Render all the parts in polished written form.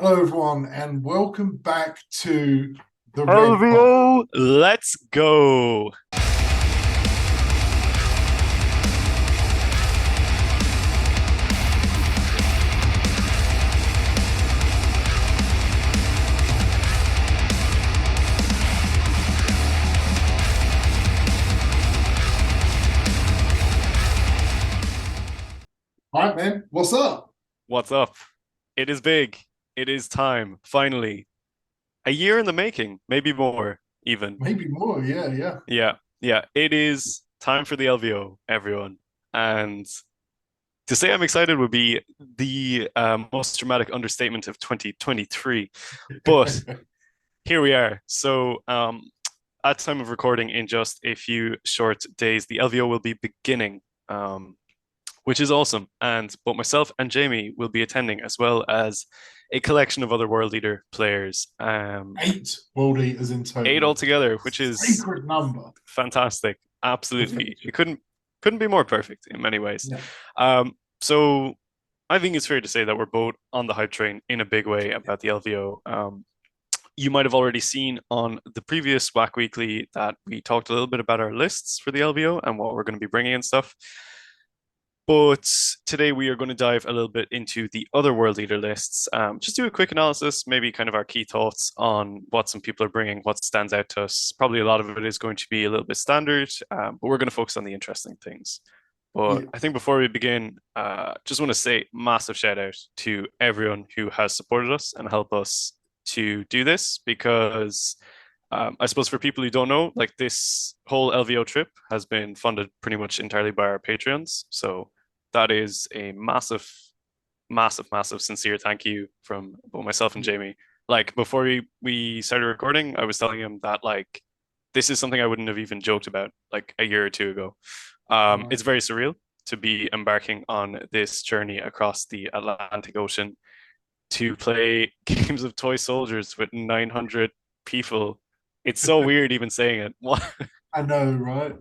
Hello, everyone, and welcome back to the Red Pod. LVO, let's go. All right, man, what's up? What's up? It is big. It is time, finally. A year in the making, maybe more, even. Maybe more, yeah. Yeah. It is time for the LVO, everyone. And to say I'm excited would be the most dramatic understatement of 2023. But here we are. So, at time of recording, in just a few short days, the LVO will be beginning. Which is awesome. And both myself and Jamie will be attending, as well as a collection of other World Eater players. 8 World Eaters in Eight total. altogether, which is Sacred number. fantastic. Absolutely. It couldn't be more perfect in many ways. Yeah. So I think it's fair to say that we're both on the hype train in a big way about the LVO. You might have already seen on the previous WAC Weekly that we talked a little bit about our lists for the LVO and what we're going to be bringing and stuff. But today we are going to dive a little bit into the other World Leader lists. Just do a quick analysis, maybe kind of our key thoughts on what some people are bringing, what stands out to us. Probably a lot of it is going to be a little bit standard, but we're going to focus on the interesting things. But Yeah. I think before we begin, just want to say massive shout out to everyone who has supported us and helped us to do this because I suppose for people who don't know, like this whole LVO trip has been funded pretty much entirely by our Patreons. So that is a massive, sincere thank you from both myself and Jamie. Like before we started recording, I was telling him that like this is something I wouldn't have even joked about like a year or two ago. Right. It's very surreal to be embarking on this journey across the Atlantic Ocean to play games of toy soldiers with 900 people. It's so weird even saying it. I know, right?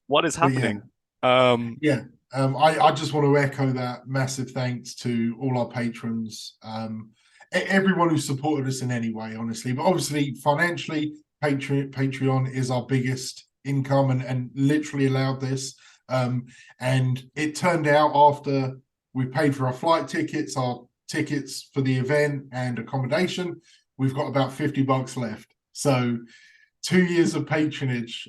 What is But yeah, happening? Um, yeah. I just want to echo that massive thanks to all our patrons, everyone who supported us in any way, honestly. But obviously, financially, Patreon is our biggest income and literally allowed this. And it turned out after we paid for our flight tickets, our tickets for the event, and accommodation, we've got about $50 left. So 2 years of patronage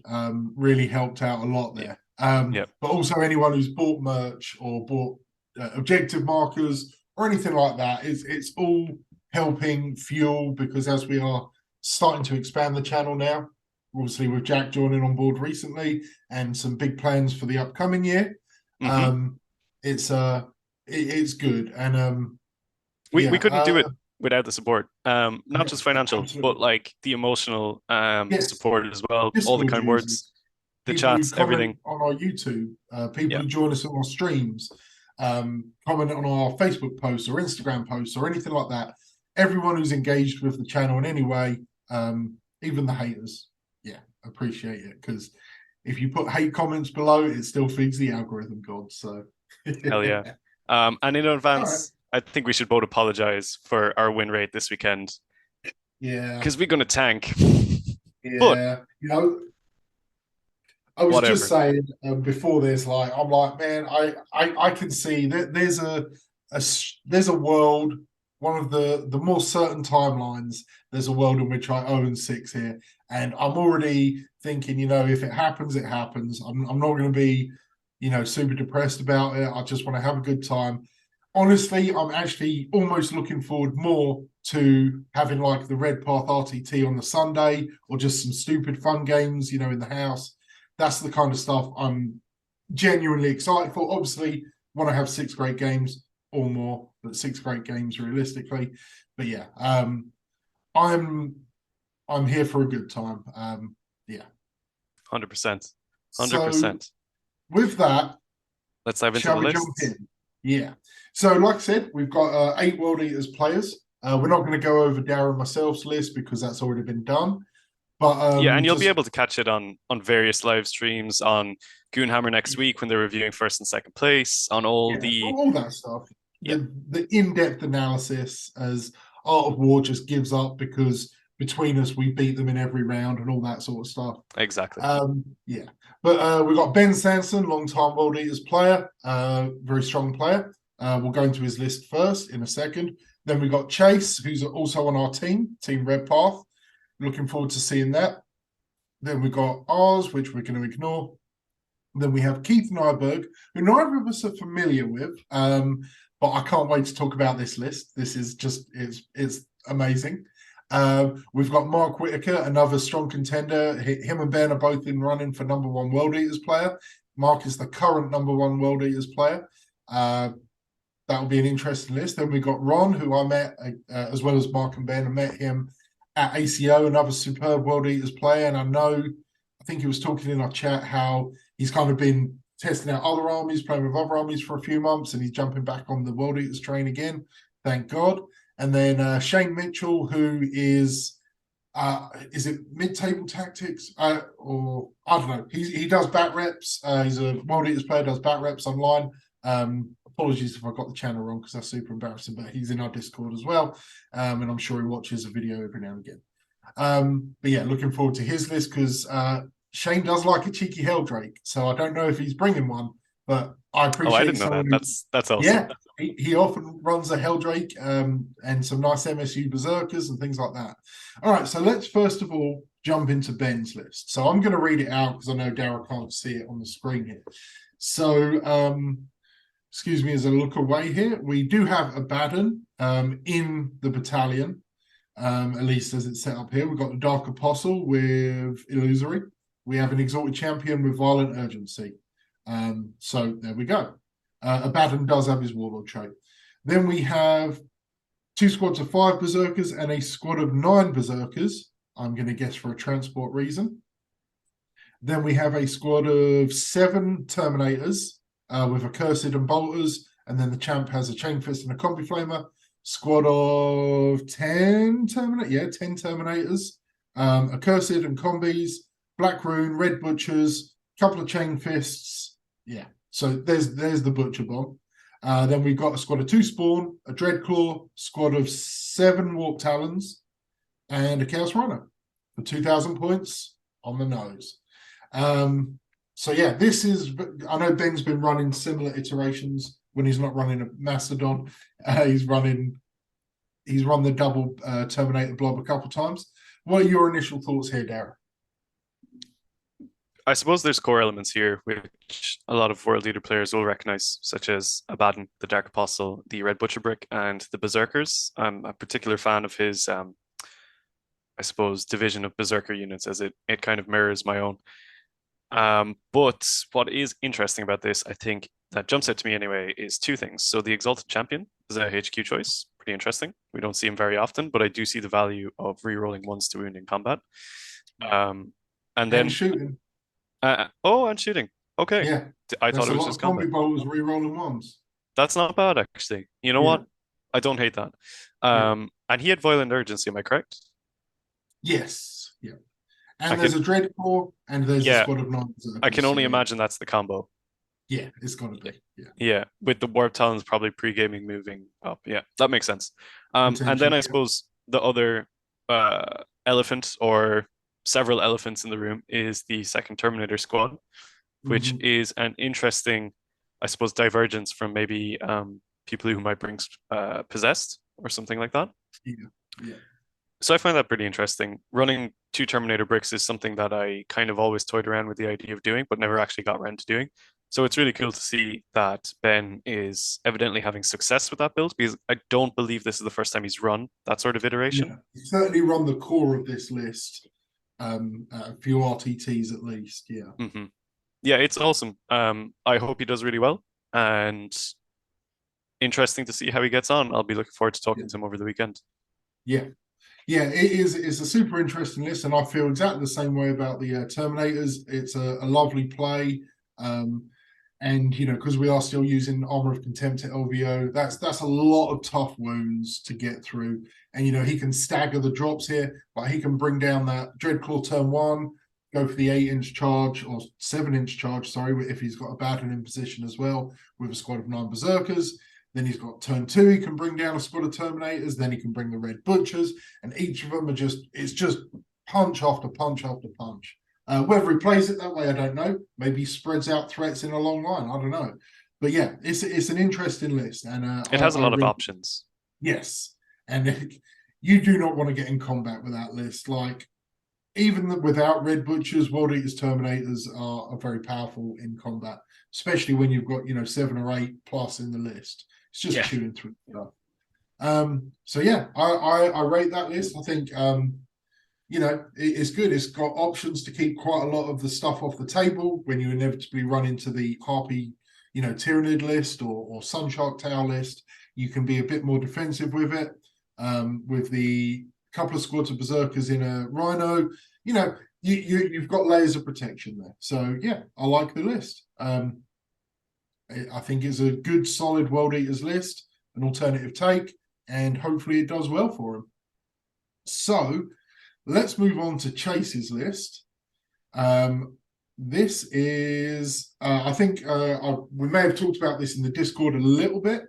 really helped out a lot yeah, there. yeah, But also anyone who's bought merch or bought objective markers or anything like that, it's all helping fuel because as we are starting to expand the channel now, obviously with Jack joining on board recently and some big plans for the upcoming year, hmm um, it's good. And we yeah, couldn't do it without the support. Not yeah, just financial, but absolutely. like the emotional Yes, support as well. All the Discord kind words, users, the people who chats, comment everything. on our YouTube, people Yeah, who join us on our streams, comment on our Facebook posts or Instagram posts or anything like that. Everyone who's engaged with the channel in any way, even the haters, yeah, appreciate it because if you put hate comments below, it still feeds the algorithm god. So, hell yeah. And in all right, advance, I think we should both apologize for our win rate this weekend yeah, because we're gonna tank. But yeah, I was just whatever. saying before this, like I'm like, man, I can see that there's a world, one of the more certain timelines. There's a world in which I own six here, and I'm already thinking, if it happens, it happens. I'm not going to be, super depressed about it. I just want to have a good time. Honestly, I'm actually almost looking forward more to having like the Red Path RTT on the Sunday or just some stupid fun games, in the house. That's the kind of stuff I'm genuinely excited for. Obviously, want to have six great games or more, but six great games realistically. But yeah, I'm I'm here for a good time. Yeah. 100%. So 100%. with that, Let's dive into shall the we jump lists. in? Yeah. So like I said, we've got 8 World Eaters players. We're not going to go over Dara and myself's list because that's already been done. But Yeah, and you'll be just able to catch it on various live streams on Goonhammer next week when they're reviewing first and second place, on all yeah, the all that stuff. yeah, The in-depth analysis, as Art of War just gives up because between us we beat them in every round and all that sort of stuff. Exactly. Yeah, but we've got Ben Sanson, long-time World Eaters player, very strong player. We'll go into his list first in a second. Then we've got Chase, who's also on our team Red Path. Looking forward to seeing that. Then we've got ours, which we're going to ignore. Then we have Keith Nyberg, who neither of us are familiar with, but I can't wait to talk about this list. This is just, it's amazing. We've got Mark Whitaker, another strong contender. Him and Ben are both in running for #1 World Eaters player. Mark is the current #1 World Eaters player. That will be an interesting list. Then we got Ron, who I met, as well as Mark and Ben, I met him at ACO, another superb World Eaters player. And I think he was talking in our chat how he's kind of been testing out other armies, playing with other armies for a few months, and he's jumping baback on the World Eaters train again. Thank God. And then Shane Mitchell, who is it mid-table tactics? Or I don't know. He does bat reps. He's a World Eaters player, does bat reps online. Apologies if I got the channel wrong because that's super embarrassing, but he's in our Discord as well. And I'm sure he watches a video every now and again. But yeah, looking forward to his list because Shane does like a cheeky Helldrake. So I don't know if he's bringing one, but I appreciate I didn't know that. That's awesome. Yeah, he often runs a Helldrake and some nice MSU Berserkers and things like that. All right, so let's first of all jump into Ben's list. So I'm going to read it out because I know Dara can't see it on the screen here. So excuse me as I look away here. We do have Abaddon in the battalion, at least as it's set up here. We've got the Dark Apostle with Illusory. We have an Exalted Champion with Violent Urgency. So there we go. Abaddon does have his Warlord trait. Then we have 2 squads of 5 Berserkers and a squad of 9 Berserkers. I'm going to guess for a transport reason. Then we have a squad of 7 Terminators with Accursed and Bolters. And then the champ has a Chain Fist and a Combi Flamer. Squad of 10 Terminators. Yeah, 10 Terminators. Accursed and Combis. Black Rune, Red Butchers, couple of Chain Fists. Yeah, so there's the Butcher Bomb. Then we've got a squad of 2 Spawn, a Dreadclaw, squad of 7 Warp Talons, and a Chaos Runner for 2,000 points on the nose. So yeah, this is, I know Ben's been running similar iterations when he's not running a Mastodon. He's run the double Terminator Blob a couple times. What are your initial thoughts here, Dara? I suppose there's core elements here which a lot of World Eater players will recognize, such as Abaddon, the Dark Apostle, the Red Butcher Brick, and the Berserkers. I'm a particular fan of his, I suppose, division of Berserker units, as it kind of mirrors my own. But what is interesting about this, I think, that jumps out to me anyway, is 2 things. So the Exalted Champion is a HQ choice, pretty interesting. We don't see him very often, but I do see the value of re-rolling 1s to wound in combat. And then shooting. And shooting. Okay. Yeah. I thought it was just combat. Combi Bowlers re-rolling 1s. That's not bad, actually. You know what? I don't hate that. And he had Violent Urgency, am I correct? Yes. Yeah. And there's a Dreadclaw and there's a squad of 9 Berserkers. I can only imagine that's the combo. Yeah, it's got to be. Yeah. Yeah, with the Warp Talons probably pre-gaming moving up. Yeah, that makes sense. And then I suppose the other elephant or several elephants in the room is the second Terminator squad, which is an interesting, I suppose, divergence from maybe people who might bring Possessed or something like that. Yeah. So I find that pretty interesting. Running 2 Terminator bricks is something that I kind of always toyed around with the idea of doing, but never actually got around to doing. So it's really cool to see that Ben is evidently having success with that build, because I don't believe this is the first time he's run that sort of iteration. Yeah, he's certainly run the core of this list. A few RTTs at least, yeah. Yeah, it's awesome. I hope he does really well, and interesting to see how he gets on. I'll be looking forward to talking to him over the weekend. Yeah, it's a super interesting list, and I feel exactly the same way about the Terminators. It's a lovely play, and because we are still using Armor of Contempt at LVO, that's a lot of tough wounds to get through. And he can stagger the drops here, but he can bring down that Dreadclaw turn 1, go for the 8-inch charge or 7-inch charge, sorry, if he's got Abaddon in position as well with a squad of 9 Berserkers. Then he's got turn 2, he can bring down a squad of Terminators, then he can bring the Red Butchers, and each of them it's just punch after punch after punch. Whether he plays it that way, I don't know. Maybe he spreads out threats in a long line, I don't know. But yeah, it's an interesting list. And it has a lot of options. Yes. And you do not want to get in combat with that list. Like, even without Red Butchers, World Eaters, Terminators are very powerful in combat, especially when you've got 7 or 8 plus in the list. It's just chewing through stuff. So yeah, I rate that list. I think it's good. It's got options to keep quite a lot of the stuff off the table when you inevitably run into the Harpy, Tyrannid list or Sunshark Tail list. You can be a bit more defensive with it. With the couple of squads of Berserkers in a Rhino, you've got layers of protection there. So yeah, I like the list. I think it's a good, solid World Eaters list, an alternative take, and hopefully it does well for him. So let's move on to Chase's list. This is, I think we may have talked about this in the Discord a little bit,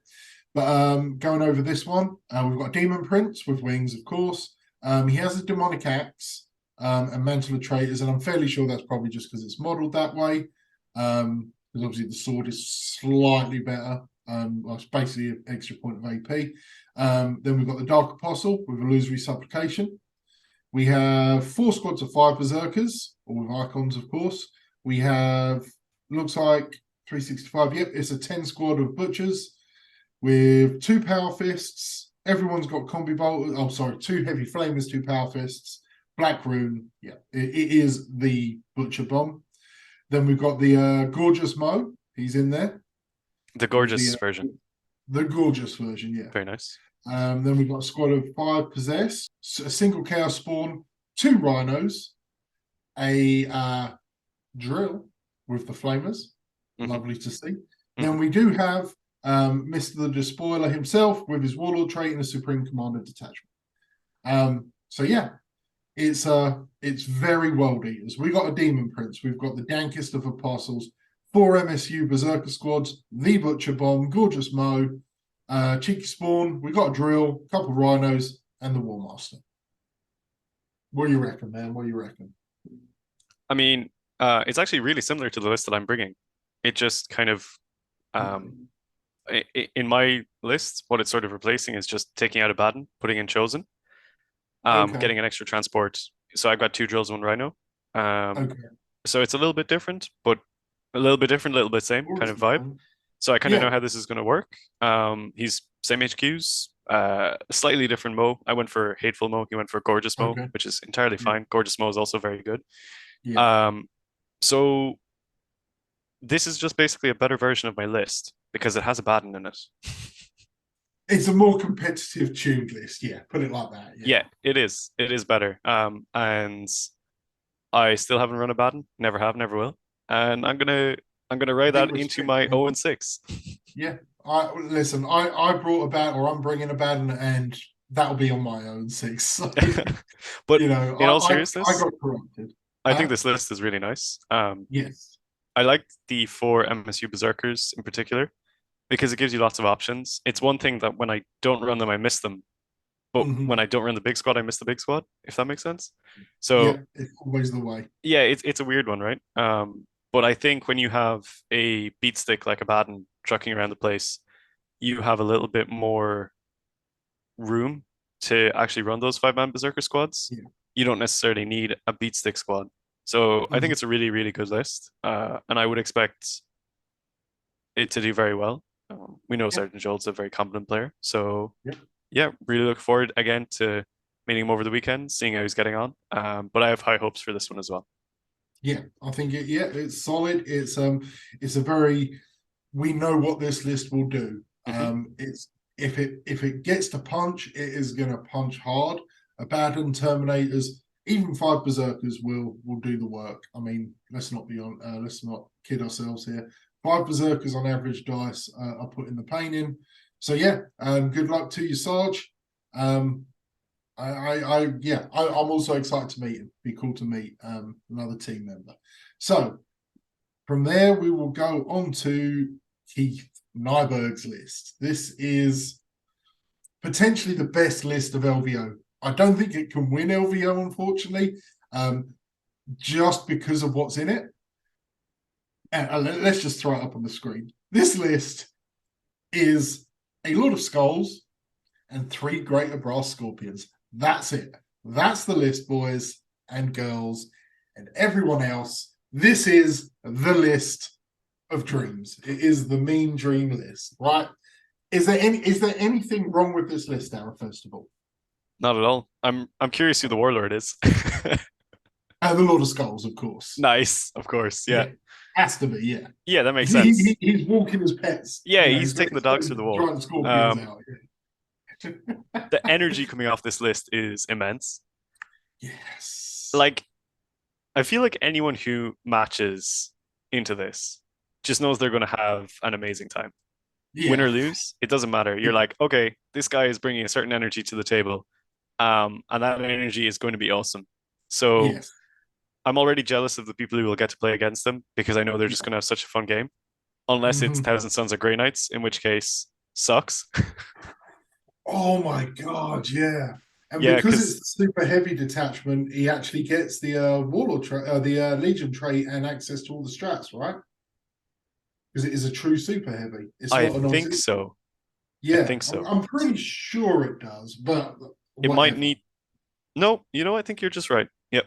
but going over this one, we've got Demon Prince with wings, of course. He has a Demonic Axe and Mantle of Traitors, and I'm fairly sure that's probably just because it's modelled that way. Because obviously the sword is slightly better. Well, it's basically an extra point of AP. Then we've got the Dark Apostle with Illusory Supplication. We have 4 squads of 5 Berserkers, all with icons, of course. We have, looks like 365. Yep, it's a 10 squad of Butchers with 2 Power Fists. Everyone's got Combi Bolt. Oh, sorry, 2 Heavy Flamers, 2 Power Fists. Black Rune. Yeah, it is the Butcher Bomb. Then we've got the Gorgeous Mo. He's in there. The gorgeous version. The gorgeous version, yeah. Very nice. Then we've got a squad of 5 Possessed, a single Chaos Spawn, 2 Rhinos, a Drill with the Flamers. Lovely to see. Then we do have Mr. the Despoiler himself with his Warlord trait and a Supreme Commander detachment. So yeah, it's very World Eaters. We got a Demon Prince. We've got the dankest of apostles, 4 MSU Berserker squads, the Butcher Bomb, Gorgeous Mo, Cheeky Spawn. We got a Drill, a couple of Rhinos, and the War Master. What do you reckon, man? What do you reckon? I mean, it's actually really similar to the list that I'm bringing. It just kind of, in my list, what it's sort of replacing is just taking out a Baden, putting in Chosen, getting an extra transport. So I've got 2 Drills, 1 Rhino. So it's a little bit different, but a little bit different, a little bit same kind of vibe. So I kind of know how this is going to work. He's same HQs, slightly different Mo. I went for Hateful Mo. He went for Gorgeous Mo, which is entirely fine. Gorgeous Mo is also very good. So this is just basically a better version of my list because it has a Baden in it. It's a more competitive tuned list, yeah. Put it like that. Yeah, it is. It is better. And I still haven't run a Baden. Never have, never will. And I'm gonna write that into my 0-6. Yeah. I brought a Baden, or I'm bringing a Baden, and that'll be on my 0-6. So, but in all seriousness, I got corrupted. I think this list is really nice. Yes. I like the 4 MSU Berserkers in particular because it gives you lots of options. It's one thing that when I don't run them, I miss them. But when I don't run the big squad, I miss the big squad, if that makes sense. So yeah, it's always the way. Yeah, it's a weird one, right? But I think when you have a beat stick like a Baden trucking around the place, you have a little bit more room to actually run those 5-man Berserker squads. Yeah. You don't necessarily need a beat stick squad. So I think it's a really, really good list. And I would expect it to do very well. We know Sergeant Joel's a very competent player. So yeah, really look forward again to meeting him over the weekend, seeing how he's getting on. But I have high hopes for this one as well. Yeah, I think it's solid. It's a very, we know what this list will do. It's if it gets to punch, it is gonna punch hard. Abaddon, Terminators, even 5 Berserkers will do the work. I mean, let's not kid ourselves here. 5 Berserkers on average dice are putting the pain in. So yeah, good luck to you, Sarge. I'm also excited to meet him. Be cool to meet another team member. So from there, we will go on to Keith Nyberg's list. This is potentially the best list of LVO. I don't think it can win LVO, unfortunately, just because of what's in it. And let's just throw it up on the screen. This list is a lot of skulls and 3 greater brass scorpions. That's it. That's the list, boys and girls, and everyone else. This is the list of dreams. It is the mean dream list, right? Is there anything wrong with this list, Dara, first of all? Not at all. I'm curious who the warlord is. And the Lord of Skulls, of course. Nice, of course. Yeah. Has to be, yeah. Yeah, that makes sense. He's walking his pets. Yeah, he's taking the dogs through the wall. Giant scorpions out. The energy coming off this list is immense. Yes. Like, I feel like anyone who matches into this just knows they're going to have an amazing time. Yeah. Win or lose, it doesn't matter. You're like, okay, this guy is bringing a certain energy to the table, and that energy is going to be awesome. So yes. I'm already jealous of the people who will get to play against them because I know they're just going to have such a fun game. Unless it's Thousand Sons of Grey Knights, in which case, sucks. Oh my God, yeah. And Yeah, because it's the super heavy detachment, he actually gets the warlord the Legion trait and access to all the strats, right? Because it is a true super heavy. It's not I think so. Yeah, I think so. I'm pretty sure it does, but it might need. No, I think you're just right. Yep.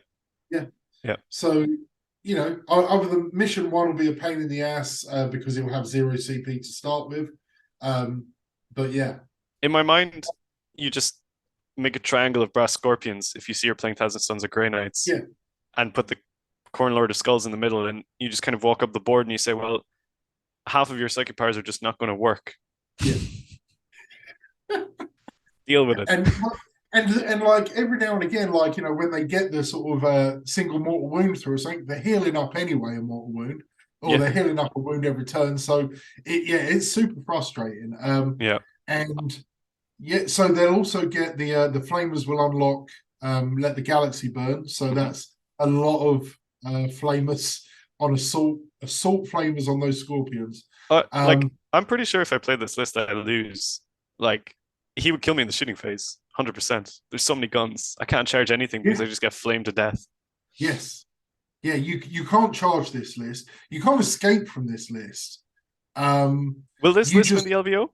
Yeah. Yeah. So, other than mission 1 will be a pain in the ass because it will have 0 CP to start with. But yeah. In my mind, you just make a triangle of brass scorpions if you see you're playing Thousand Sons of Grey Knights. Yeah. And put the Khorne Lord of Skulls in the middle, and you just kind of walk up the board and you say, well, half of your psychic powers are just not going to work. Yeah. Deal with it. And like every now and again, like, when they get the sort of single mortal wound through something, they're healing up anyway a mortal wound, or they're healing up a wound every turn. So it's super frustrating. And so they'll also get the flamers will unlock let the galaxy burn. So that's a lot of flamers on assault flamers on those scorpions. I'm pretty sure if I played this list, I'd lose. Like, he would kill me in the shooting phase, 100%. There's so many guns. I can't charge anything because I just get flamed to death. Yes. Yeah, you can't charge this list. You can't escape from this list. Will this list win the LVO?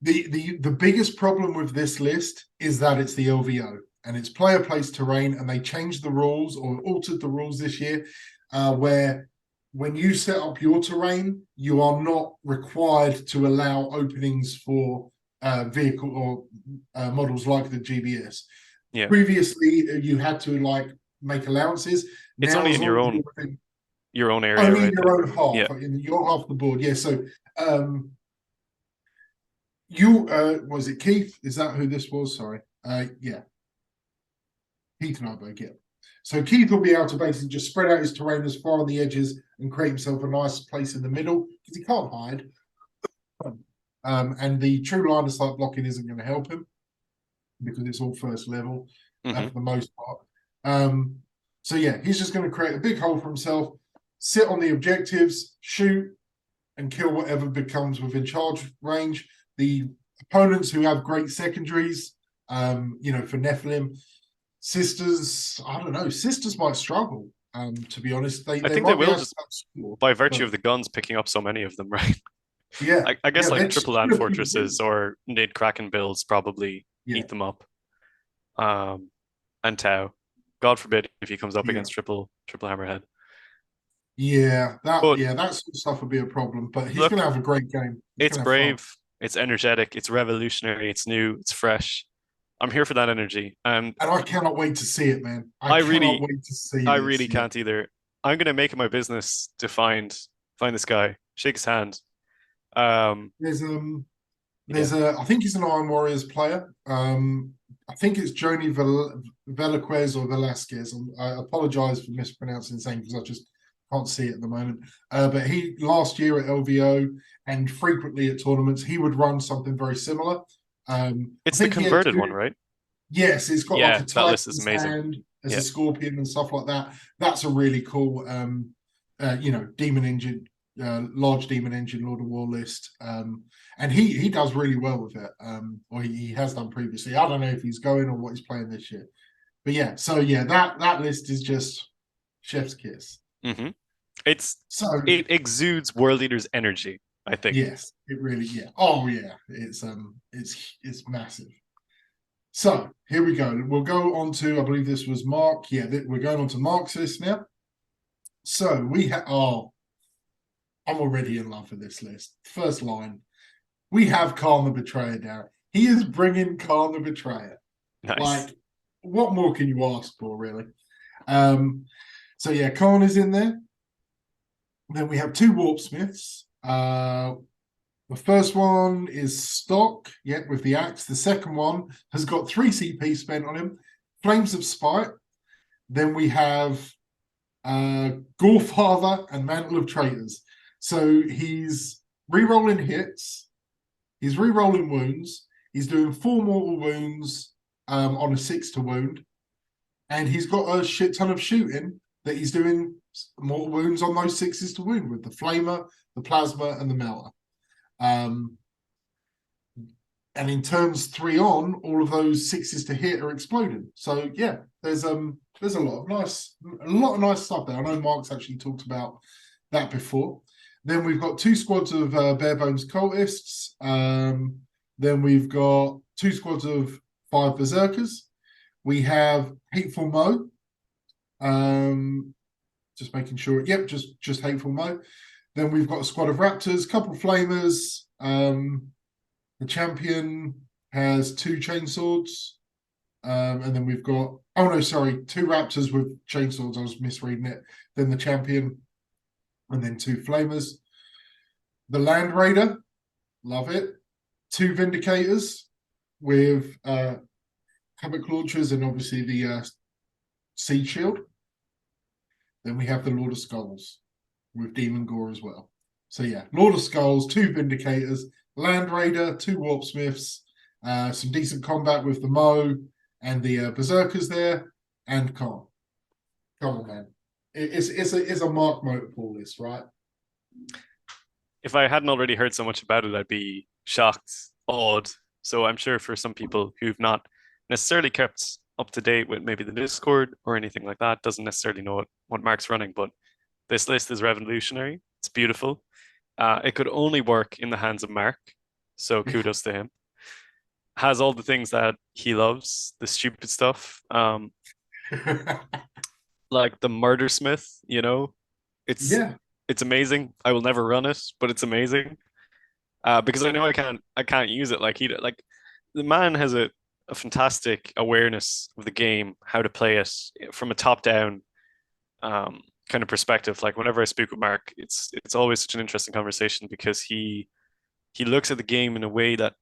The biggest problem with this list is that it's the LVO and it's player place terrain, and they changed the rules or altered the rules this year where when you set up your terrain, you are not required to allow openings for vehicle or models like the GBS. Yeah. Previously, you had to make allowances. It's now, only in your own area, only right? In your own half, in your half of the board. Yeah. So, was it Keith? Is that who this was? Sorry. Yeah. Keith Nyberg, yeah. So Keith will be able to basically just spread out his terrain as far on the edges and create himself a nice place in the middle because he can't hide. And the true line of sight blocking isn't going to help him because it's all first level for the most part. So yeah, he's just going to create a big hole for himself, sit on the objectives, shoot, and kill whatever becomes within charge range. The opponents who have great secondaries, for Nephilim, Sisters, I don't know. Sisters might struggle, to be honest. I think they will just by virtue of the guns picking up so many of them, right? Yeah. I guess triple land fortresses or Nid Kraken builds probably eat them up. And Tau. God forbid if he comes up against triple hammerhead. Yeah, that sort of stuff would be a problem. But he's gonna have a great game. It's brave, it's energetic, it's revolutionary, it's new, it's fresh. I'm here for that energy. And I cannot wait to see it, man. I cannot wait to see I really can't either. I'm gonna make it my business to find this guy, shake his hand. There's I think he's an Iron Warriors player. I think it's Joni Velasquez or Velasquez. I apologize for mispronouncing his name because I just can't see it at the moment. But he last year at LVO and frequently at tournaments, he would run something very similar. It's the converted one, right? Yes, it's got like a that list is amazing. Hand as a scorpion and stuff like that. That's a really cool, demon engine large demon engine Lord of War list, and he does really well with it. Or he has done previously. I don't know if he's going or what he's playing this year, but yeah. So yeah, that list is just chef's kiss. Hmm. It's So it exudes World Eater's energy, I think. yes, it really yeah. Oh yeah, it's massive. So here we go. We'll go on to I believe this was Mark. Yeah, we're going on to Mark's list now. So we have I'm already in love with this list. First line, we have Khorne the Betrayer down. He is bringing Khorne the Betrayer. Nice. Like, what more can you ask for, really? So yeah, Khorne is in there. Then we have two Warp Smiths. The first one is stock, with the axe. The second one has got 3 CP spent on him. Flames of Spite. Then we have Gorefather and Mantle of Traitors. So he's re-rolling hits, he's re-rolling wounds, he's doing 4 mortal wounds on a 6 to wound, and he's got a shit ton of shooting that he's doing mortal wounds on those 6s to wound with the Flamer, the Plasma, and the Melter. And in turns 3 on, all of those 6s to hit are exploding. So yeah, there's a lot of nice stuff there. I know Mark's actually talked about that before. Then we've got 2 squads of bare bones cultists. Then we've got 2 squads of 5 berserkers. We have Hateful Mo. Just making sure. Yep, just Hateful Mo. Then we've got a squad of raptors, couple flamers. The champion has 2 chainswords. And then we've got 2 raptors with chainswords. I was misreading it. Then the champion, and then 2 flamers. The Land Raider, love it. 2 Vindicators with Havoc launchers and obviously the Seed Shield. Then we have the Lord of Skulls with Demon Gore as well. So yeah, Lord of Skulls, 2 Vindicators, Land Raider, 2 Warp Smiths, some decent combat with the Mo and the Berserkers there, and Khorne. Come on, man. It's a Mark Motorpool list, right? If I hadn't already heard so much about it, I'd be shocked, awed. So I'm sure for some people who've not necessarily kept up to date with maybe the Discord or anything like that, doesn't necessarily know what Mark's running, but this list is revolutionary. It's beautiful. It could only work in the hands of Mark, so kudos to him. Has all the things that he loves, the stupid stuff, like the Murdersmith. It's Yeah. it's amazing. I will never run it, but it's amazing. Because I know I can't use it like the man has a fantastic awareness of the game, how to play it from a top down kind of perspective. Like whenever I speak with Mark, it's always such an interesting conversation because he looks at the game in a way that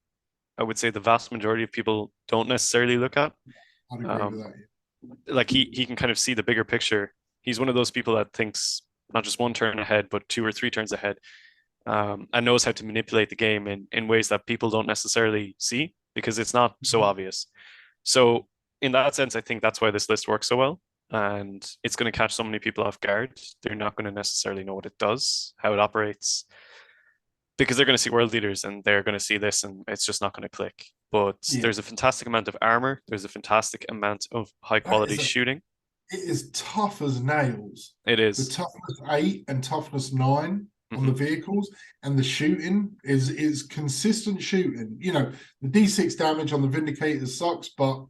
I would say the vast majority of people don't necessarily look at. I'd agree with Um, that. like he can kind of see the bigger picture. He's one of those people that thinks not just one turn ahead, but 2 or 3 turns ahead, and knows how to manipulate the game in ways that people don't necessarily see because it's not so obvious. So in that sense, I think that's why this list works so well. And it's going to catch so many people off guard. They're not going to necessarily know what it does, how it operates, because they're going to see world leaders and they're going to see this and it's just not going to click. But Yeah. there's a fantastic amount of armor. There's a fantastic amount of high quality shooting. It is tough as nails. It The is. toughness 8 and toughness 9 on the Mhm. vehicles, and the shooting is consistent shooting. The D6 damage on the Vindicators sucks, but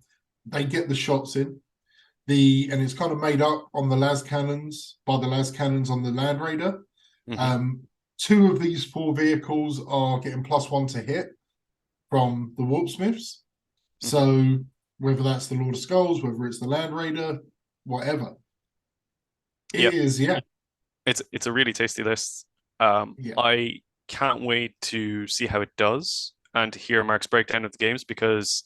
they get the shots in. And it's kind of made up on the las cannons by the las cannons on the Land Raider. Mhm. 2 of these 4 vehicles are getting +1 to hit from the Warp Smiths. Mhm. So whether that's the Lord of Skulls, whether it's the Land Raider, whatever. It Yep. is, yeah. It's a really tasty list. Yeah. I can't wait to see how it does and to hear Mark's breakdown of the games because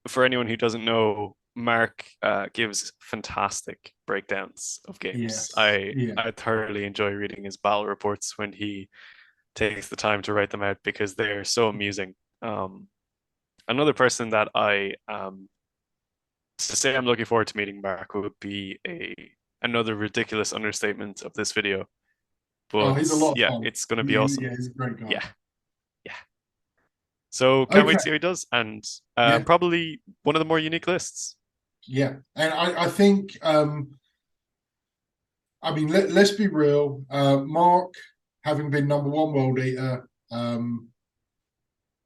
for anyone who doesn't know, Mark gives fantastic breakdowns of games. Yes. I Yeah. I thoroughly enjoy reading his battle reports when he takes the time to write them out because they're so amusing. Another person that I to say I'm looking forward to meeting Mark would be a another ridiculous understatement of this video. Oh, But he's a lot of yeah, fun. it's going to be awesome. Yeah, he's a great guy. Yeah, yeah. So can't wait to Okay, see how he does, and yeah, probably one of the more unique lists. yeah, and I think I mean let's be real. Mark, having been number one world eater,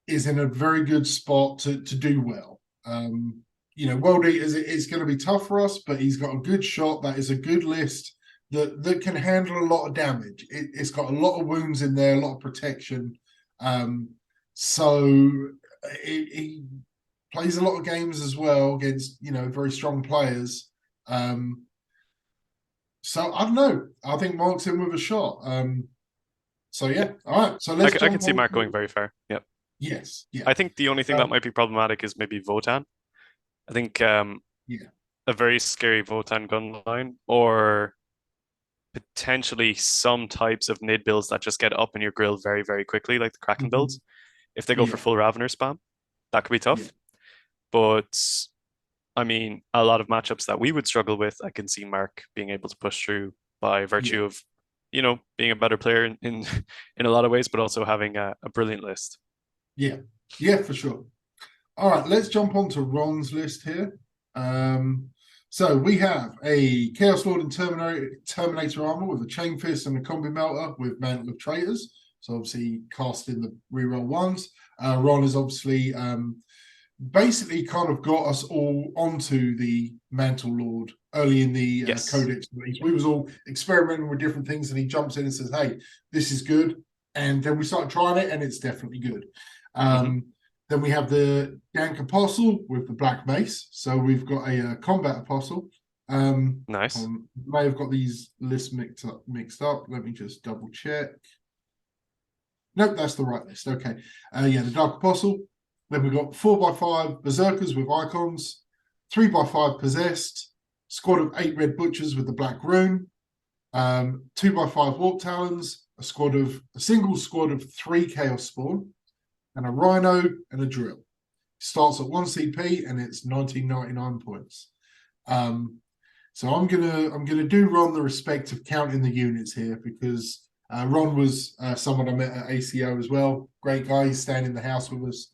is in a very good spot to do well. World eaters it's going to be tough for us, but he's got a good shot. That is a good list that can handle a lot of damage. It's got a lot of wounds in there, a lot of protection. So he plays a lot of games as well against very strong players. So I don't know. I think Mark's in with a shot. So yeah, all right. So let's I can jump see on Mark going to very far. Yeah, yes, yeah, I think the only thing that um, might be problematic is maybe Votan. I think yeah, a very scary Votan gun line, or potentially some types of mid builds that just get up in your grill very, very quickly, like the Kraken mhm, builds. If they go for yeah, full Ravener spam, that could be yeah, tough. But I mean, a lot of matchups that we would struggle with, I can see Mark being able to push through by yeah, virtue of, being a better player in in a lot of ways, but also having a brilliant list. yeah, yeah, for sure. All right, let's jump on to Ron's list here. Um, so we have a Chaos Lord and Terminator armor with a Chain Fist and a Combi Melter with Mantle of Traitors. So obviously casting the reroll ones. Ron is obviously basically kind of got us all onto the Mantle Lord early in the Yes. Codex release. We was all experimenting with different things, and he jumps in and says, "Hey, this is good." And then we started trying it, and it's definitely good. Hmm. Then we have the Gank Apostle with the Black Mace. So we've got a Combat Apostle. Nice. May have got these lists mixed up. Let me just double check. Nope, that's the right list. Okay. Yeah, the Dark Apostle. Then we've got 4x5 Berserkers with icons, 3x5 Possessed, squad of 8 Red Butchers with the Black Rune, 2x5 Warp Talons, a single squad of 3 Chaos Spawn, and a Rhino and a Drill. Starts at 1 CP and it's 1999 points. So I'm gonna do Ron the respect of counting the units here because Ron was someone I met at ACO as well. Great guy. He's staying in the house with us.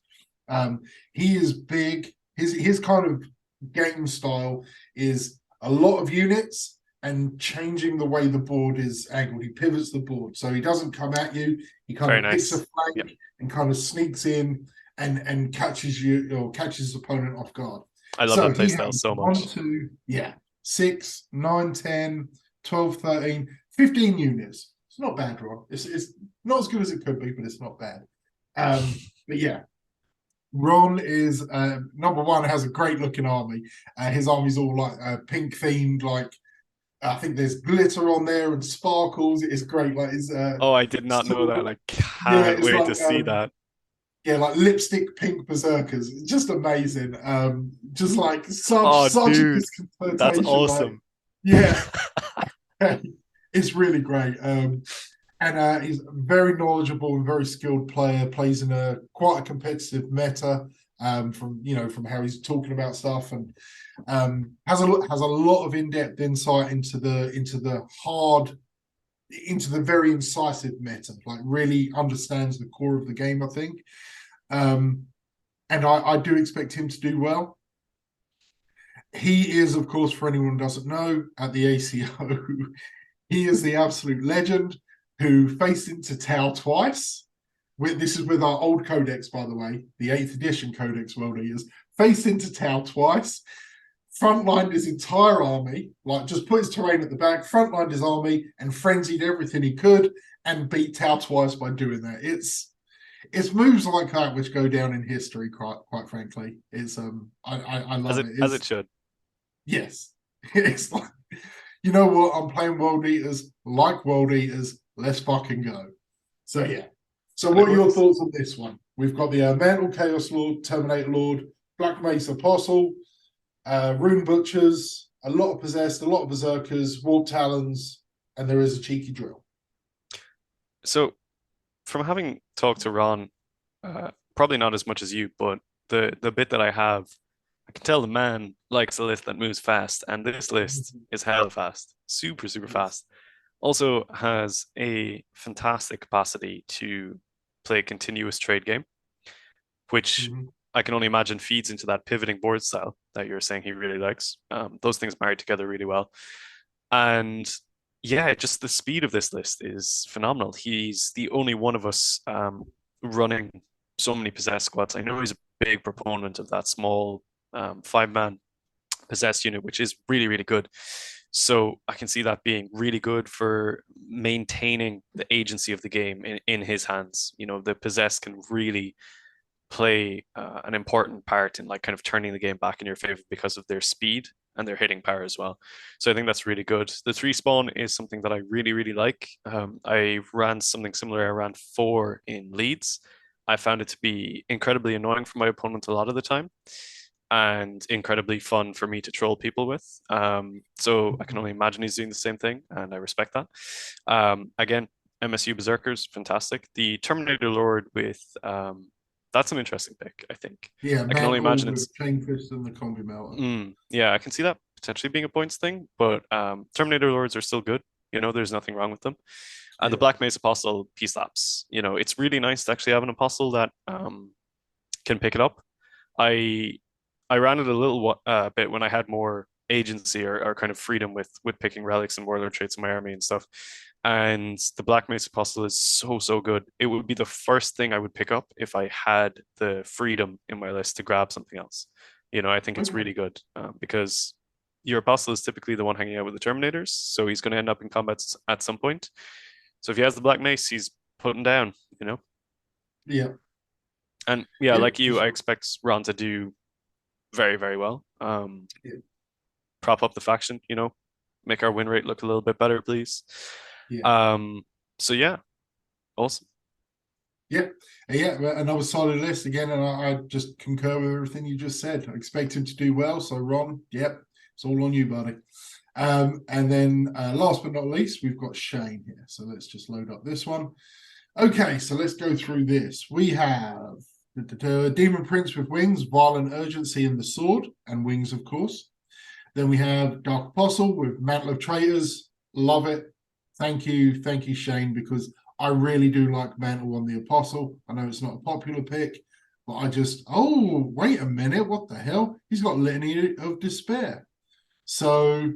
He is big. His kind of game style is a lot of units and changing the way the board is angled. He pivots the board, so he doesn't come at you. He kind Very of picks a nice. Yeah. flank and kind of sneaks in and catches you or catches his opponent off guard. I love So that he playstyle has so one, much. two, yeah, 6, 9, 10, 12, 13, 15 units. It's not bad, Ron. It's not as good as it could be, but it's not bad. But yeah, Ron is number one, has a great looking army. His army's all like pink themed, like I think there's glitter on there and sparkles. It's great. Like it's Oh, I did not know that. so, I yeah, can't it's wait to like see that. yeah, like lipstick pink berserkers. It's just amazing. Just like Oh, such a dude, that's disconcertation. Like, awesome. yeah, it's really great. And he's a very knowledgeable and very skilled player. Plays in a quite a competitive meta. From how he's talking about stuff, and has a lot of in-depth insight into the very incisive meta. Like really understands the core of the game. I think, and I do expect him to do well. He is, of course, for anyone who doesn't know, at the ACO, he is the absolute legend who faced into Tau twice. This is with our old codex, by the way, the 8th edition codex World Eaters. Faced into Tau twice, frontlined his entire army, like just put his terrain at the back, frontlined his army, and frenzied everything he could, and beat Tau twice by doing that. It's moves like that which go down in history, quite frankly. I As love it it. as it should. Yes, it's like you know what? I'm playing World Eaters, like World Eaters. Let's fucking go. So yeah. So And it what are your works. thoughts on this one? We've got the Mantle Chaos Lord, Terminator Lord, Black Mesa Apostle, Rune Butchers, a lot of Possessed, a lot of Berserkers, Warp Talons, and there is a cheeky drill. So from having talked to Ron, probably not as much as you, but the bit that I have, I can tell the man likes a list that moves fast, and this list is hell fast, super, super Yes. fast. Also has a fantastic capacity to play a continuous trade game, which Mhm. I can only imagine feeds into that pivoting board style that you're saying he really likes. Those things married together really well. And yeah, just the speed of this list is phenomenal. He's the only one of us running so many possessed squads. I know he's a big proponent of that small five-man possessed unit, which is really, really good. So I can see that being really good for maintaining the agency of the game in his hands. You know, the possessed can really play an important part in like kind of turning the game back in your favor because of their speed and their hitting power as well. So I think that's really good. The three spawn is something that I really, really like. I ran something similar. I ran four in Leeds. I found it to be incredibly annoying for my opponent a lot of the time and incredibly fun for me to troll people with. So I can only imagine he's doing the same thing, and I respect that. Again, MSU Berserkers, fantastic. The Terminator Lord with that's an interesting pick, I think. Yeah, I can only Mantle imagine it's with Chain Fist and the Combi Melter. yeah, I can see that potentially being a points thing, but Terminator Lords are still good. You know, there's nothing wrong with them. And the Yeah. Black Mace Apostle P slaps. You know, it's really nice to actually have an apostle that can pick it up. I I ran it a little bit when I had more agency or kind of freedom with picking relics and warlord traits in my army and stuff. And the Black Mace Apostle is so good. It would be the first thing I would pick up if I had the freedom in my list to grab something else. You know, I think it's Okay. really good because your Apostle is typically the one hanging out with the Terminators, so he's going to end up in combat at some point. So if he has the Black Mace, he's putting down, you know. Yeah. And yeah, Yeah. like For you, I sure. expect Ron to do very, very well. Yeah. Prop up the faction, you know, make our win rate look a little bit better, please. Yeah. Um, so yeah, awesome. Yeah. Yeah. Another solid list again, and I just concur with everything you just said. I expect him to do well. So Ron, yep, it's all on you, buddy. And then last but not least, we've got Shane here. So let's just load up this one. Okay, so let's go through this. We have the Demon Prince with wings, violent urgency, and the sword, and wings, of course. Then we have Dark Apostle with Mantle of Traitors. Love it. Thank you, Shane, because I really do like Mantle on the Apostle. I know it's not a popular pick, but I just, oh, wait a minute, what the hell? He's got Litany of Despair. So,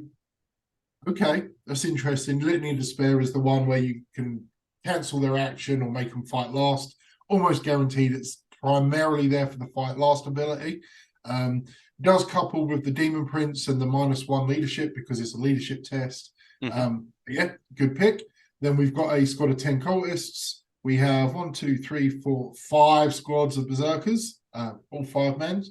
okay, that's interesting. Litany of Despair is the one where you can cancel their action or make them fight last. Almost guaranteed it's primarily there for the fight last ability. Does couple with the Demon Prince and the -1 leadership because it's a leadership test. Hmm. Yeah, good pick. Then we've got a squad of 10 cultists. We have 1, 2, 3, 4, 5 squads of berserkers, all 5 men.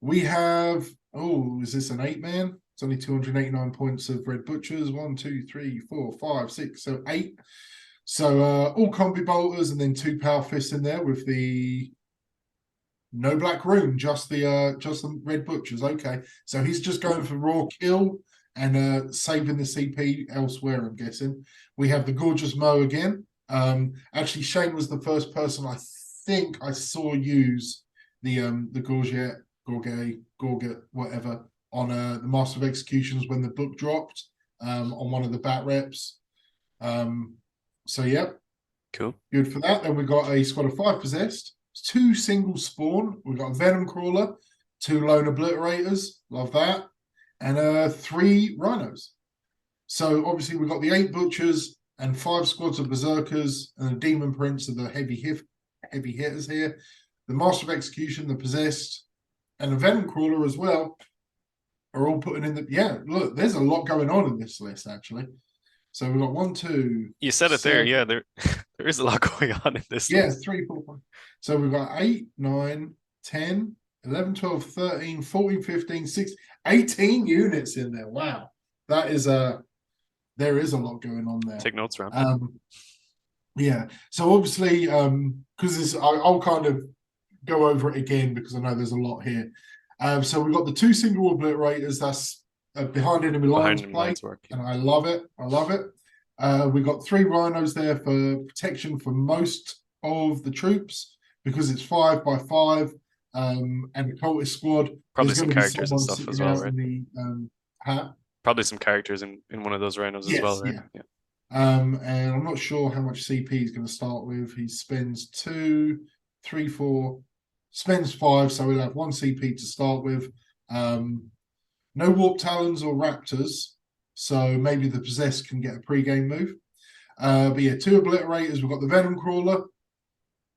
We have, oh, is this an 8-man? It's only 289 points of Red Butchers. 1, 2, 3, 4, 5, 6, so 8. So all combi bolters and then 2 power fists in there with the no black rune, just the Red Butchers. Okay, so he's just going for raw kill and saving the CP elsewhere, I'm guessing. We have the gorgeous Mo again. Actually, Shane was the first person I think I saw use the Gorget, whatever, on the Master of Executions when the book dropped on one of the bat reps. So yeah, Cool. good for that. Then we got a squad of 5 possessed, 2 single spawn. We've got a Venom Crawler, 2 Lone Obliterators, love that, and 3 Rhinos. So obviously we've got the 8 Butchers and 5 squads of Berserkers and the Demon Prince are the heavy hitters here. The Master of Execution, the Possessed, and the Venom Crawler as well are all putting in the, yeah, look, there's a lot going on in this list actually. So we've got 1, 2, You said it there. 7, Yeah, there there is a lot going on in this yeah, list. 3, 4, 5. So we've got 8, 9, 10, 11, 12, 13, 14, 15, 16, 18 units in there. Wow. That is there is a lot going on there. Take notes, Ron. Yeah. So obviously, because this I'll kind of go over it again because I know there's a lot here. So we've got the 2 single obliterators that's behind enemy lines Behind him play, lines work. and I love it. I love it. We've got 3 rhinos there for protection for most of the troops because it's 5 by 5 and the cultist squad. Probably There's some going to be characters and someone stuff as sitting well, out right? in the hat. Probably some characters in one of those rhinos as well, Yes, right? yeah. Yeah. And I'm not sure how much CP he's going to start with. He spends 2, 3, 4, spends 5, so he'll have 1 CP to start with. No Warp Talons or Raptors, so maybe the Possessed can get a pre-game move. But yeah, 2 Obliterators. We've got the Venom Crawler.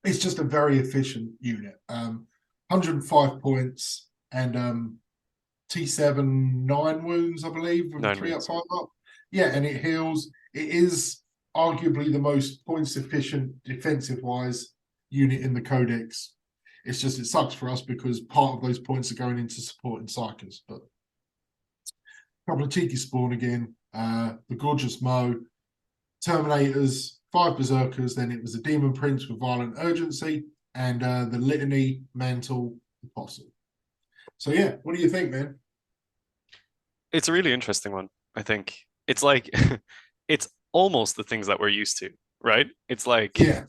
It's just a very efficient unit. 105 points and T7 9 wounds, I believe, with a 9 3 up, wounds. 5 up. Yeah, and it heals. It is arguably the most points efficient defensive wise unit in the Codex. It's just it sucks for us because part of those points are going into supporting Psychers. But a couple of cheeky spawn again. The Gorgeous Mo, Terminators, 5 Berserkers. Then it was the Demon Prince with Violent Urgency and the Litany, Mantle, Apostle. So yeah, what do you think, man? It's a really interesting one, I think. It's like it's almost the things that we're used to, right? It's Yeah,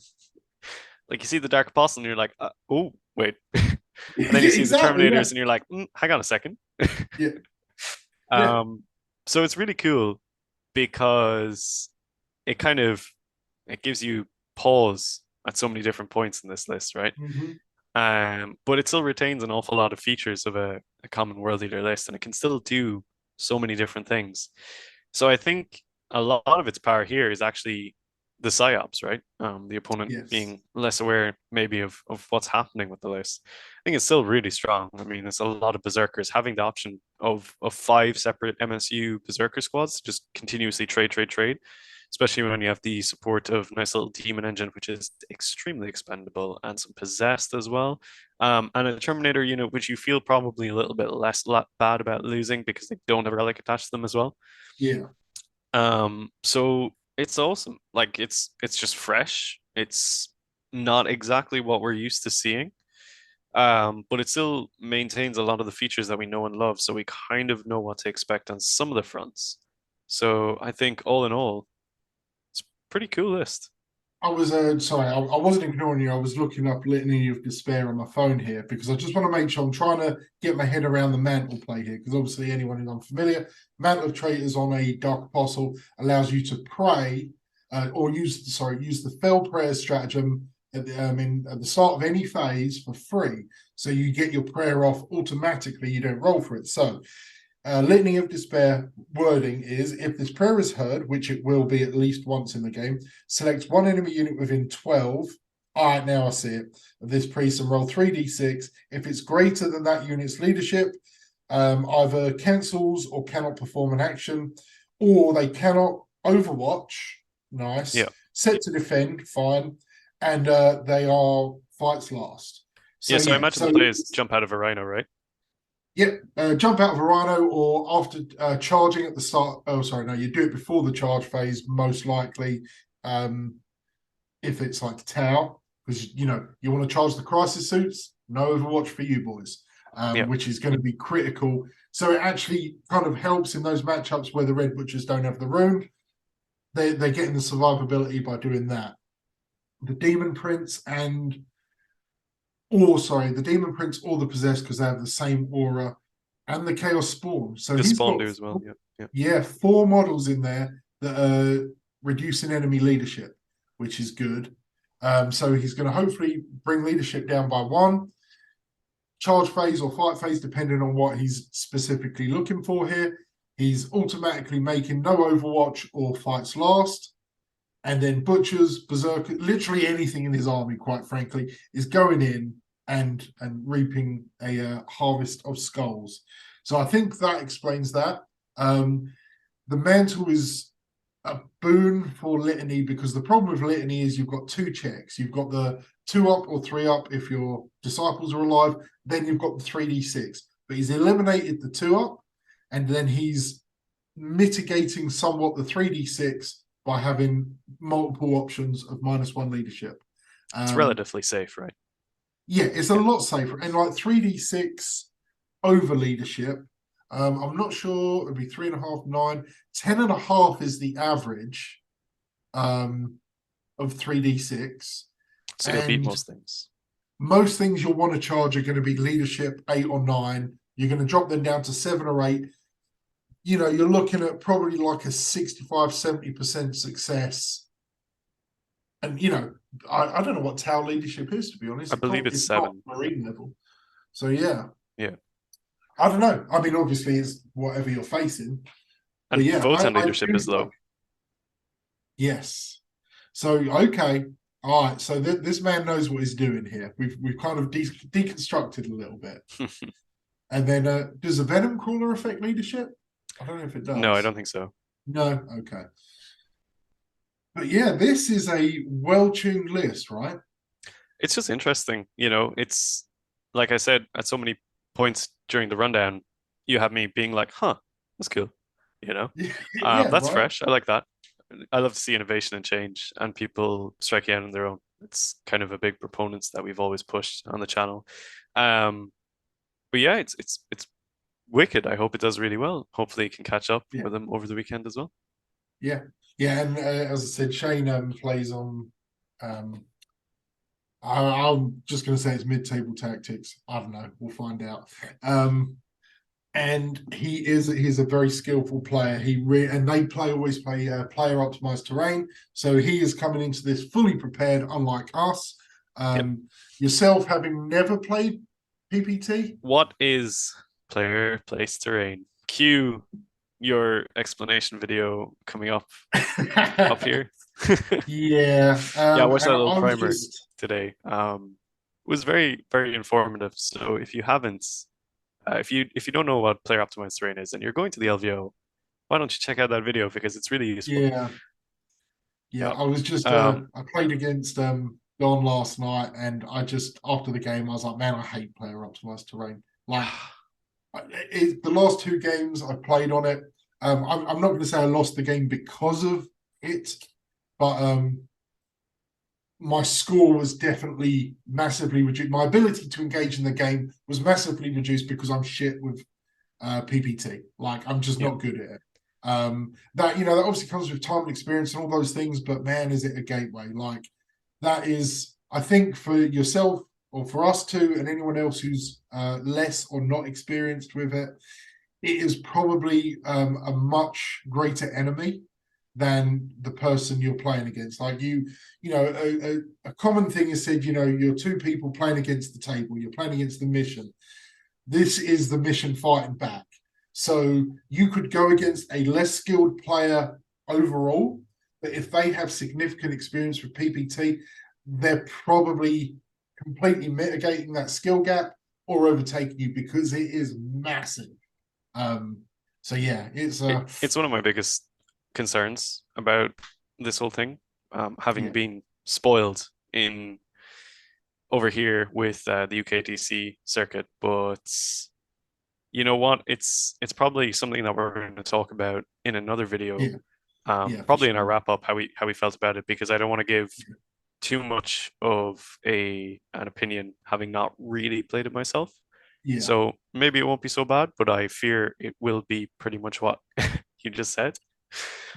like you see the Dark Apostle and you're like, oh, wait. And then you see the exactly. Yeah, Terminators and you're like, hang on a second. yeah, yeah. Um, so it's really cool because it kind of it gives you pause at so many different points in this list, right? Mm-hmm. But it still retains an awful lot of features of a common world eater list, and it can still do so many different things. So I think a lot of its power here is actually the psyops, right? The opponent Yes. being less aware maybe of what's happening with the list. I think it's still really strong. I mean, it's a lot of berserkers having the option of 5 separate MSU berserker squads to just continuously trade, especially when you have the support of nice little demon engine, which is extremely expendable, and some possessed as well. And a Terminator unit, which you feel probably a little bit less bad about losing because they don't have a relic attached to them as well. Yeah. So it's awesome. Like it's just fresh. It's not exactly what we're used to seeing. But it still maintains a lot of the features that we know and love, so we kind of know what to expect on some of the fronts. So I think all in all, it's a pretty cool list. I was sorry, I wasn't ignoring you. I was looking up Litany of Despair on my phone here because I just want to make sure I'm trying to get my head around the mantle play here. Because obviously, anyone who's unfamiliar, Mantle of Traitors on a Dark Apostle allows you to pray or use the Fell Prayer stratagem at the start of any phase for free. So you get your prayer off automatically. You don't roll for it. So Litany of Despair wording is if this prayer is heard, which it will be at least once in the game, select 1 enemy unit within 12. All right, now I see it. Of this priest and roll 3d6. If it's greater than that unit's leadership, either cancels or cannot perform an action, or they cannot overwatch. Nice. Yeah. Set to defend, fine. And they are fights last. Yeah, So so I yeah, imagine the so players jump out of a rhino, right? yep, jump out of a rhino or after charging at the start. Oh, sorry, no, you do it before the charge phase, most likely. Um, if it's like Tau, because you want to charge the crisis suits. No Overwatch for you boys, Yeah. which is going to be critical. So it actually kind of helps in those matchups where the Red Butchers don't have the rune. They're getting the survivability by doing that. The Demon Prince the Demon Prince or the Possessed because they have the same aura and the Chaos Spawn. So The he's spawn got do as well. Yeah. Yeah. yeah 4 models in there that are reducing enemy leadership, which is good. So he's going to hopefully bring leadership down by 1 charge phase or fight phase, depending on what he's specifically looking for here. He's automatically making no Overwatch or fights last. And then Butchers, Berserker, literally anything in his army, quite frankly, is going in and reaping a harvest of skulls. So I think that explains that. The mantle is a boon for Litany because the problem with Litany is you've got 2 checks. You've got the 2 up or 3 up if your disciples are alive. Then you've got the 3d6. But he's eliminated the 2 up, and then he's mitigating somewhat the 3d6 by having multiple options of -1 leadership. It's relatively safe, right? Yeah, it's a Yeah. lot safer. And like 3d6 over leadership, I'm not sure, it'd be 3.5, 9, 10.5 is the average of 3d6. So you'll beat And most things. most things you'll want to charge are going to be leadership 8 or 9. You're going to drop them down to 7 or 8. you're looking at probably like a 65-70% success. And I don't know what Tau leadership is, to be honest. I believe it's It's not 7. Marine level. So yeah. Yeah. I don't know. I mean, obviously it's whatever you're facing. But And yeah, Votan I leadership do is like low. yes. So okay. All right. So this man knows what he's doing here. We've kind of deconstructed a little bit. And then does the Venom Crawler affect leadership? I don't know if it No, I does. don't think so. No, okay. But yeah, this is a well-tuned list, right? It's just interesting, it's like I said at so many points during the rundown, you have me being like, huh, that's cool, you know? Yeah, That's right. fresh. I like that. I love to see innovation and change and people striking out on their own. It's kind of a big proponents that we've always pushed on the channel. Um, but yeah, it's wicked. I hope it does really well. Hopefully, it can catch up Yeah, with them over the weekend as well. yeah, yeah. And as I said, Shane plays on. Um, I'm just going to say it's mid-table tactics. I don't know. We'll find out. And he's a very skillful player. And they always play player optimized terrain. So he is coming into this fully prepared, unlike us. Yep. Yourself having never played PPT. What is player place terrain? Cue your explanation video coming up here. Yeah, Yeah, I watched and that little I'm primer just today. It was very, very informative. So if you haven't, if you don't know what player optimized terrain is and you're going to the LVO, why don't you check out that video because it's really useful. yeah, yeah. Yeah. I was just Um, I played against Don last night, and I just after the game I was like, man, I hate player optimized terrain. Like the last two games I played on it. I'm not going to say I lost the game because of it, but my score was definitely massively reduced. My ability to engage in the game was massively reduced because I'm shit with PPT. Like I'm just yeah. not good at it. That obviously comes with time and experience and all those things, but man, is it a gateway? Like that is, I think, for yourself or for us too, and anyone else who's less or not experienced with it, it is probably a much greater enemy than the person you're playing against. Like a common thing is said, you're two people playing against the table, you're playing against the mission. This is the mission fighting back. So you could go against a less skilled player overall, but if they have significant experience with PPT, they're probably completely mitigating that skill gap or overtaking you because it is massive. So yeah, It's one of my biggest concerns about this whole thing, having yeah, been spoiled in over here with the UKTC circuit. But you know what? It's probably something that we're going to talk about in another video, yeah, yeah, for probably in our sure. wrap up how we felt about it because I don't want to give too much of an opinion having not really played it myself. Yeah, So maybe it won't be so bad, but I fear it will be pretty much what you just said.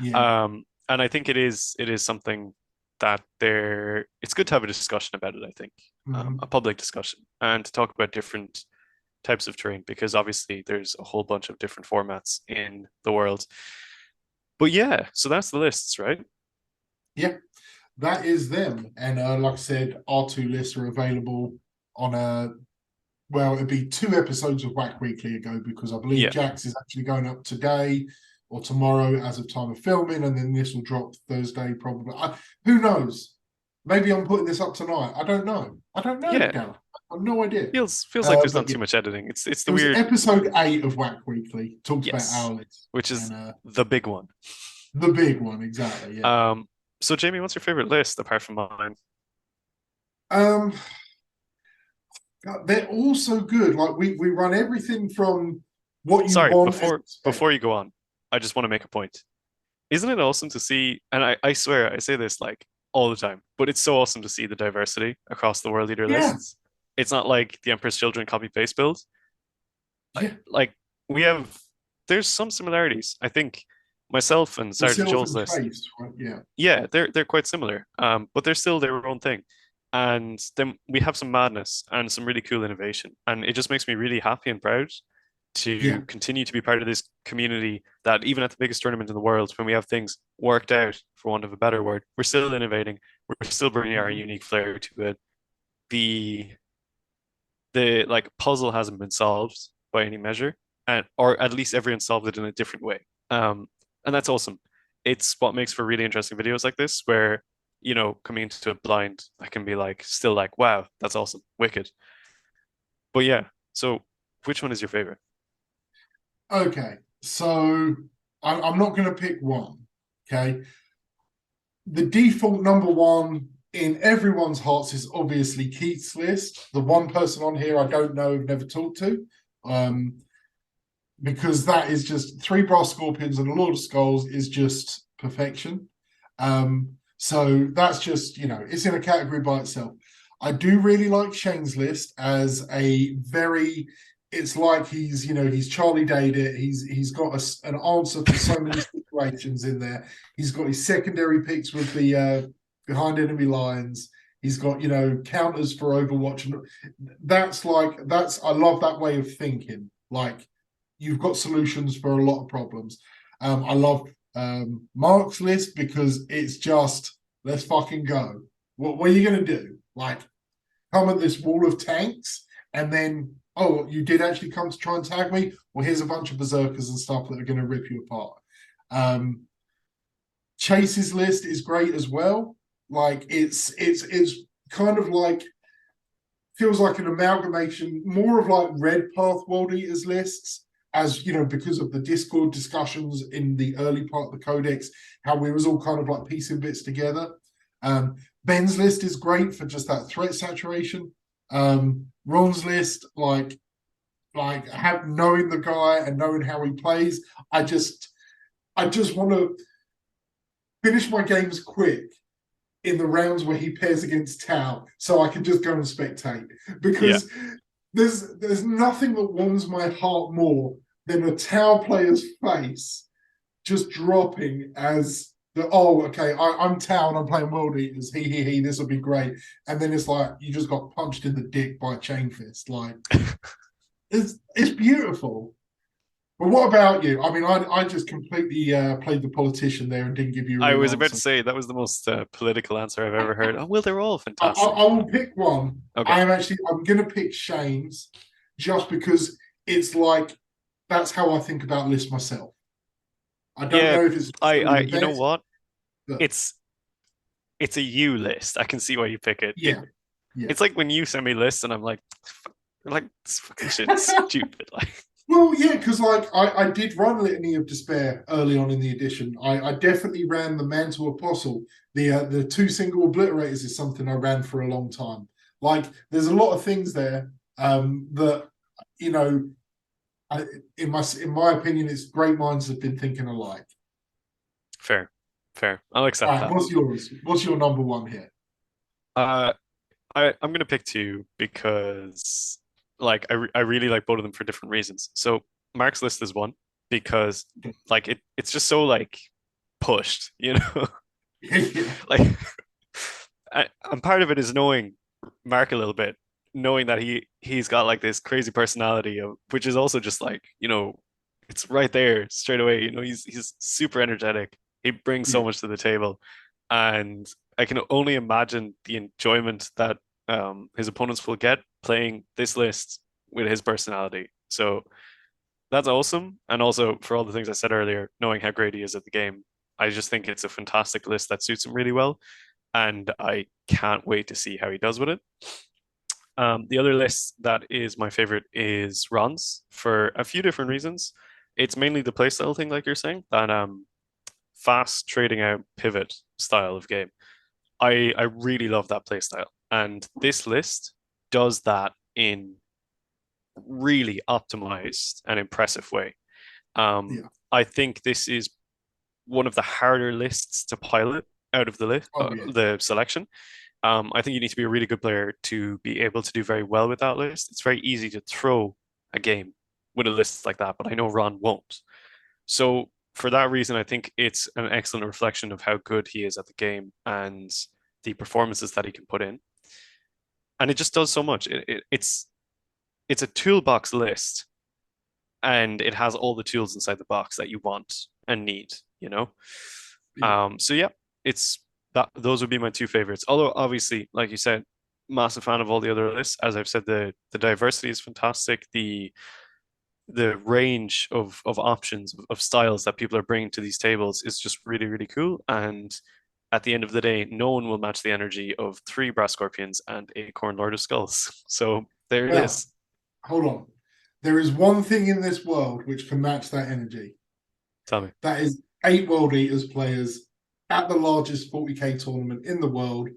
yeah, And I think it is something that it's good to have a discussion about it, I think, a hmm, public discussion and to talk about different types of terrain because obviously there's a whole bunch of different formats in the world. But yeah, so that's the lists, right? yeah. That is them. And like I said, our two lists are available on it'd be two episodes of Whack Weekly ago because I believe Yeah. Jax is actually going up today or tomorrow as of time of filming, and then this will drop Thursday probably. Who knows? Maybe I'm putting this up tonight. I don't know. I don't know, Yeah. Dara. I have no idea. Feels like there's But not yeah, too much editing. It's it the was weird, episode 8 of Whack Weekly. Talked about yes, owlets which is and the big one. the big one, exactly. Yeah. Um, so Jamie, what's your favorite list apart from mine? Um, they're all so good. Like we run everything from what you Sorry, want and before expect. you go on, I just want to make a point. Isn't it awesome to see, and I swear I say this like all the time, but it's so awesome to see the diversity across the world leader Yeah, lists. It's not like the Emperor's Children copy paste build. yeah. Like we have there's some similarities. I think myself and Sergeant Yourself Joel's and list, Chase, right? Yeah, yeah, they're quite similar. But they're still their own thing. And then we have some madness and some really cool innovation. And it just makes me really happy and proud to Yeah. continue to be part of this community that even at the biggest tournament in the world, when we have things worked out, for want of a better word, we're still innovating, we're still bringing our Mhm. unique flair to it. The the like puzzle hasn't been solved by any measure, and or at least everyone solved it in a different way. And that's awesome. It's what makes for really interesting videos like this, where coming into it blind, I can be like, still like, wow, that's awesome, wicked. But yeah, so which one is your favorite? Okay, so I'm not going to pick one. Okay, the default number one in everyone's hearts is obviously Keith's list. The one person on here I don't know, have never talked to, um, because that is just three brass scorpions and a Lord of Skulls is just perfection. So that's just, it's in a category by itself. I do really like Shane's list as a very, it's like he's Charlie Dayed it. He's got an answer for so many situations in there. He's got his secondary picks with the behind enemy lines. He's got counters for Overwatch, and that's I love that way of thinking. Like you've got solutions for a lot of problems. I love Mark's list because it's just let's fucking go. What are you gonna do? Like come at this wall of tanks and then you did actually come to try and tag me? Well, here's a bunch of berserkers and stuff that are gonna rip you apart. Chase's list is great as well. Like it's kind of like feels like an amalgamation, more of like Red Path World Eaters lists, as because of the Discord discussions in the early part of the Codex, how we was all kind of like piecing bits together. Ben's list is great for just that threat saturation. Ron's list, knowing the guy and knowing how he plays, I just want to finish my games quick in the rounds where he pairs against Tau, so I can just go and spectate. Yeah, Because there's nothing that warms my heart more than a Tau player's face just dropping as okay, I'm Tau and I'm playing World Eaters. He, this will be great. And then it's like you just got punched in the dick by a chain fist. Like it's beautiful. But what about you? I mean, I just completely played the politician there and didn't give you a I real was about to answer. say that was the most political answer I've ever heard. Oh, well, they're all I, I, fantastic. I will pick one. Okay. I'm going to pick Shane's just because it's like that's how I think about lists myself. I don't Yeah, know if it's I, necessarily the you know best, what? but It's it's a you list. I can see why you pick it. yeah, yeah. It's like when you send me lists and I'm like this fucking shit is stupid. Like, Well, yeah, because like I did run Litany of Despair early on in the edition. I definitely ran the Mantle Apostle. The two single obliterators is something I ran for a long time. Like there's a lot of things there that you know I, in my opinion, it's great minds have been thinking alike. fair, fair. I'll All accept right, that. what's yours? What's your number one here? Uh, I'm gonna pick two because I really like both of them for different reasons. So Mark's list is one because like it's just so like pushed, Yeah, like and part of it is knowing Mark a little bit, knowing that he's got like this crazy personality of which is also just like, it's right there straight away. He's super energetic. He brings so yeah, much to the table. And I can only imagine the enjoyment that his opponents will get playing this list with his personality. So that's awesome. And also for all the things I said earlier, knowing how great he is at the game, I just think it's a fantastic list that suits him really well. And I can't wait to see how he does with it. The other list that is my favorite is Ron's for a few different reasons. It's mainly the playstyle thing, like you're saying, that fast trading out pivot style of game. I really love that playstyle. And this list does that in really optimized and impressive way. yeah. I think this is one of the harder lists to pilot out of the list, Oh yeah, the selection. I think you need to be a really good player to be able to do very well with that list. It's very easy to throw a game with a list like that, but I know Ron won't. So for that reason, I think it's an excellent reflection of how good he is at the game and the performances that he can put in. And it just does so much. It's a toolbox list and it has all the tools inside the box that you want and need, you know? Yeah. So yeah, it's that those would be my two favorites. Although obviously, like you said, massive fan of all the other lists. As I've said, the diversity is fantastic. The range of options of styles that people are bringing to these tables is just really, really cool. And at the end of the day, no one will match the energy of three Brass Scorpions and a Khorne Lord of Skulls. So there it Now, is. hold on. There is one thing in this world which can match that energy. Tell me. That is 8 World Eaters players at the largest 40k tournament in the world,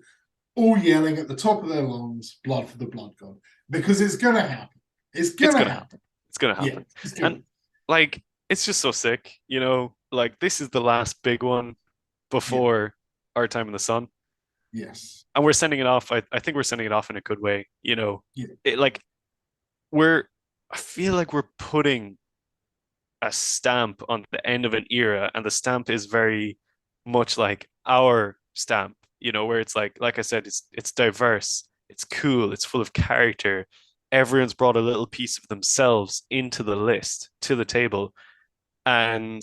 all yelling at the top of their lungs, "Blood for the Blood God," because it's gonna happen. It's It's gonna gonna happen. happen. It's gonna Yeah, happen. it's And good. like it's just so sick, you know, like this is the last big one Yeah. before our time in the sun. Yes. And we're sending it off. I think we're sending it off in a good way, you know. Yeah. It like we're I feel like we're putting a stamp on the end of an era, and the stamp is very much like our stamp, you know, where it's like I said, it's diverse, it's cool, it's full of character. Everyone's brought a little piece of themselves into the list, to the table, and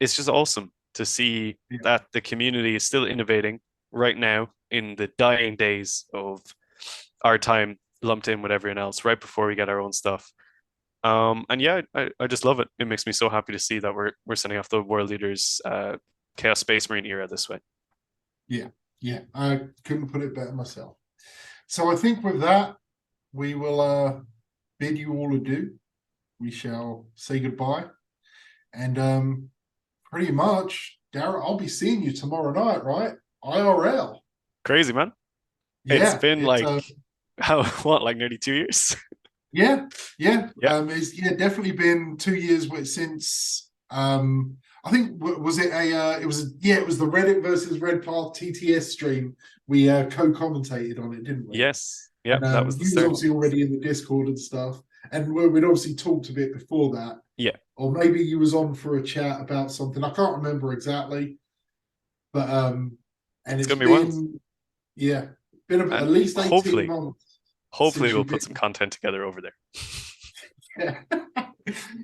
it's just awesome to see Yeah. that the community is still innovating right now in the dying days of our time lumped in with everyone else right before we get our own stuff. And yeah, I just love it. It makes me so happy to see that we're sending off the World Leaders Chaos Space Marine era this way. Yeah. Yeah. I couldn't put it better myself. So I think with that, we will bid you all adieu. We shall say goodbye. And pretty much, Dara, I'll be seeing you tomorrow night, right? IRL. Crazy, man. It's Yeah, been it's like how what, like nearly 2 years? yeah, yeah. Yeah. It's definitely been 2 years since I think was it a it was the Reddit versus Red Path TTS stream. We co-commentated on it, didn't we? Yes. Yeah, And that was the you was start. obviously already in the Discord and stuff, and we'd obviously talked a bit before that. Yeah. Or maybe you was on for a chat about something. I can't remember exactly, but and It's it's gonna be wild. been yeah, been And at least 18 months hopefully since we'll you've put been. some content together over there. Yeah,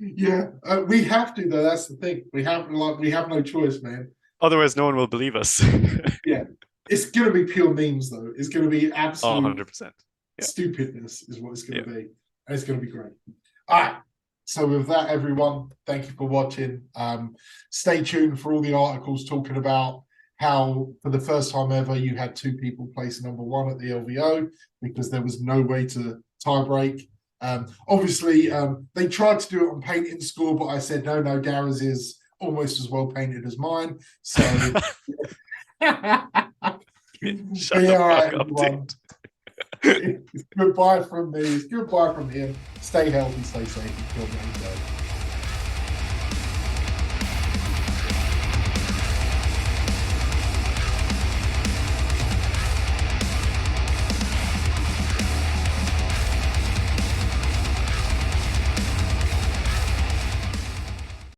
yeah. We have to though. That's the thing. We have no choice, man. Otherwise, no one will believe us. Yeah, it's gonna be pure memes though. It's gonna be Oh, absolute 100%. Yeah. stupidness, is what it's gonna Yeah. be, and it's gonna be great. All right. So with that, everyone, thank you for watching. Stay tuned for all the articles talking about how, for the first time ever, you had two people place #1 at the LVO because there was no way to tie break. Obviously, they tried to do it on painting score, but I said no, Dara's is almost as well painted as mine. So, but Shut yeah, the all right, fuck up, everyone. dude. Goodbye from me. Goodbye from him. Stay healthy, stay safe, and kill me.